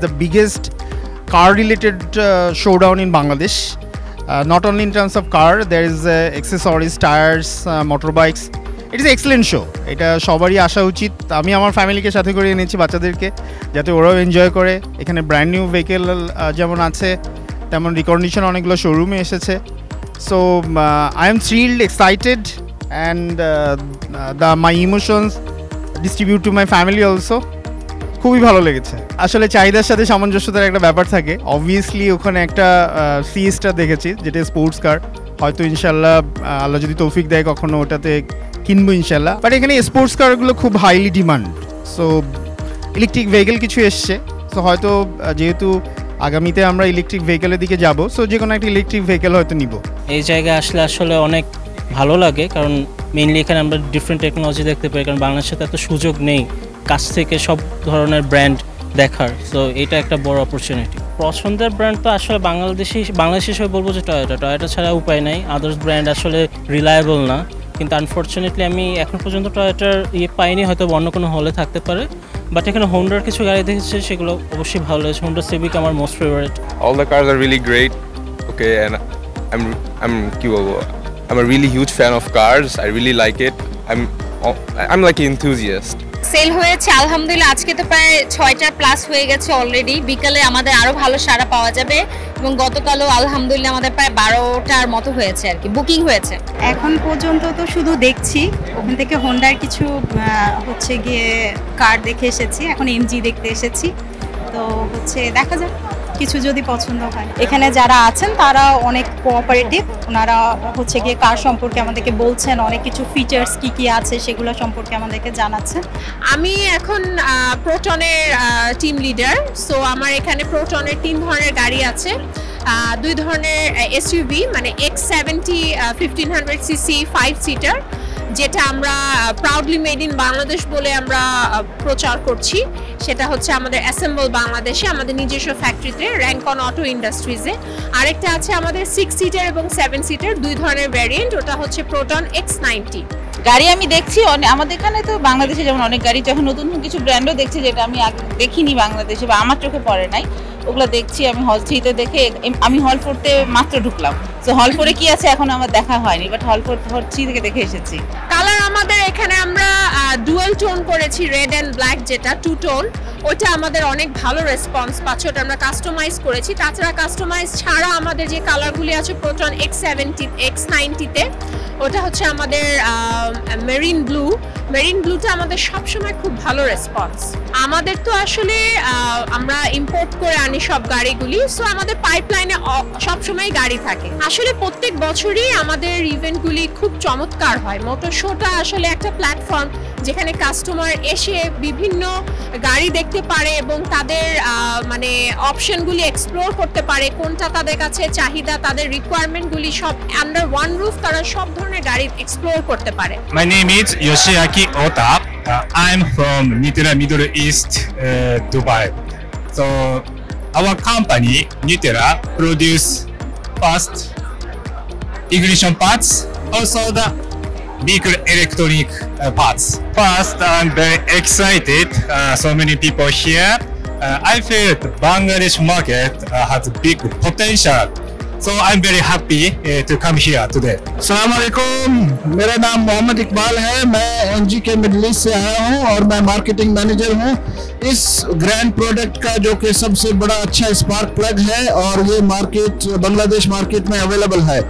the biggest car related showdown in Bangladesh. Not only in terms of car, there is accessories, tires, motorbikes. It is an excellent show. এটা সবারই আসা উচিত। আমি আমার ফ্যামিলিকে সাথে করে এনেছি বাচ্চাদেরকে, যাতে ওরাও এনজয় করে। এখানে ব্র্যান্ড নিউ ভেহিকেল যেমন আছে, তেমন রিকন্ডিশন অনেকগুলো শোরুমে এসেছে। So I am thrilled, excited, and my emotions distribute to my family also. খুবই ভালো লেগেছে। আসলে চাহিদার সাথে সামঞ্জস্যতার একটা ব্যাপার থাকে। অবভিয়াসলি ওখানে একটা সিএসটা দেখেছি, যেটা স্পোর্টস কার। হয়তো ইনশাল্লাহ আল্লাহ যদি তৌফিক দেয় কখনো ওটাতে কিনবো ইনশাল্লাহ। বাট এখানে স্পোর্টস কারগুলো খুব highly demand. So electric vehicle কিছু এসছে। সো হয়তো যেহেতু আগামীতে আমরা ইলেকট্রিক ভেহিকেলের দিকে যাব, সো যে কোনো একটা ইলেকট্রিক ভেহিকেল হয়তো নিব। এই জায়গায় আসলে অনেক ভালো লাগে, কারণ মেইনলি এখানে আমরা ডিফারেন্ট টেকনোলজি দেখতে পাই, কারণ বাংলাদেশে তো এত সুযোগ নেই কাছ থেকে সব ধরনের ব্র্যান্ড দেখার। সো এটা একটা বড় অপরচুনিটি। পছন্দের ব্র্যান্ড তো আসলে বাংলাদেশ হিসেবে বলবো যে টয়োটা ছাড়া উপায় নাই। আদার্স ব্র্যান্ড আসলে রিলায়েবল না, কিন্তু আনফর্চুনেটলি আমি এখন পর্যন্ত টয়োটার পাইনি, হয়তো অন্য কোনো হলে থাকতে পারে। বাট এখানে হোন্ডার কিছু গাড়ি দেখেছি, সেগুলো অবশ্যই ভালো লেগেছে। হোন্ডা সিভিক আমার most favourite. All the cars are really great. Okay, and I'm a really huge fan of cars. I really like it. I'm like an enthusiast. Sale হয়েছে আলহামদুলিল্লাহ। আজকে তো প্রায় 6টা প্লাস হয়ে গেছে অলরেডি। বিকালে আমাদের আরো ভালো সাড়া পাওয়া যাবে, এবং গতকালও আলহামদুলিল্লাহ আমাদের প্রায় 12টার মতো হয়েছে আর কি, বুকিং হয়েছে। এখন পর্যন্ত তো শুধু দেখছি, ওখান থেকে হোন্ডার কিছু হচ্ছে গিয়ে কার দেখে এসেছি, এখন এমজি দেখতে এসেছি। তো হচ্ছে দেখা যাক কিছু যদি পছন্দ হয়। এখানে যারা আছেন তারা অনেক কোঅপারেটিভ, ওনারা হচ্ছে গিয়ে কার সম্পর্কে আমাদেরকে বলছেন, অনেক কিছু ফিচার্স কি আছে সেগুলো সম্পর্কে আমাদেরকে জানাচ্ছেন। আমি এখন প্রোটনের টিম লিডার। সো আমার এখানে প্রোটনের 3 ধরনের গাড়ি আছে। 2 ধরনের এসইউভি, মানে X70 1500 সিসি 5 সিটার, যেটা আমরা প্রাউডলি মেড ইন বাংলাদেশ বলে আমরা প্রচার করছি। সেটা হচ্ছে আমাদের অ্যাসেম্বল বাংলাদেশে, আমাদের নিজস্ব ফ্যাক্টরিতে, র্যাঙ্কন অটো ইন্ডাস্ট্রিজে। আরেকটা আছে আমাদের 6 সিটার এবং 7 সিটার, 2 ধরনের ভ্যারিয়েন্ট। ওটা হচ্ছে প্রোটন X90। গাড়ি আমি দেখছি আমাদের এখানে তো বাংলাদেশে যেমন অনেক গাড়ি, যখন নতুন কিছু ব্র্যান্ডও দেখছি যেটা আমি আগে দেখিনি বাংলাদেশে বা আমার চোখে পড়ে নাই, ওগুলো দেখছি। আমি হল 3তে দেখে আমি হল 4তে মাত্র ঢুকলাম। তো হল 4এ কি আছে এখন আমার দেখা হয়নি, বাট হল 3 থেকে দেখে এসেছি। কালার আমাদের এখানে আমরা ডুয়াল টোন করেছি, রেড অ্যান্ড ব্ল্যাক, যেটা 2 টোন। ওটা আমাদের অনেক ভালো রেসপন্স পাচ্ছে, ওটা আমরা কাস্টমাইজ করেছি। তাছাড়া কাস্টমাইজ ছাড়া আমাদের যে কালারগুলি আছে প্রোটন X90তে, ওটা হচ্ছে আমাদের মেরিন ব্লুটা আমাদের সবসময় খুব ভালো রেসপন্স। আমাদের তো আসলে আমরা ইম্পোর্ট করে আনি সব গাড়িগুলি, সো আমাদের পাইপলাইনে সবসময় গাড়ি থাকে। আসলে প্রত্যেক বছরই আমাদের ইভেন্টগুলি খুব চমৎকার হয়। মোটর শোটা আসলে একটা প্ল্যাটফর্ম যেখানে কাস্টমার এসে বিভিন্ন গাড়ি দেখতে পারে এবং তাদের মানে অপশনগুলি এক্সপ্লোর করতে পারে, কোনটা তাদের কাছে চাহিদা, তাদের রিকোয়ারমেন্টগুলি সব আন্ডার ওয়ান রুফ তারা সব ধরনের গাড়ি এক্সপ্লোর করতে পারে। My name is Yoshiaki Ota. I'm from Nitera Middle East, Dubai. So our company Nitera produce fast ignition parts, also the vehicle electronic parts. First, I'm very excited. So many people here. I feel the Bangladesh market has big potential. So I'm very happy to come here today. अस्सलाम वालेकुम, मेरा नाम मोहम्मद इकबाल है। मैं NG के middle east से आया हूँ और मैं मार्केटिंग मैनेजर हूँ। इस ग्रैंड प्रोडक्ट का जो कि सबसे बड़ा अच्छा स्पार्क प्लग है, और ये मार्केट बांग्लादेश मार्केट में अवेलेबल है।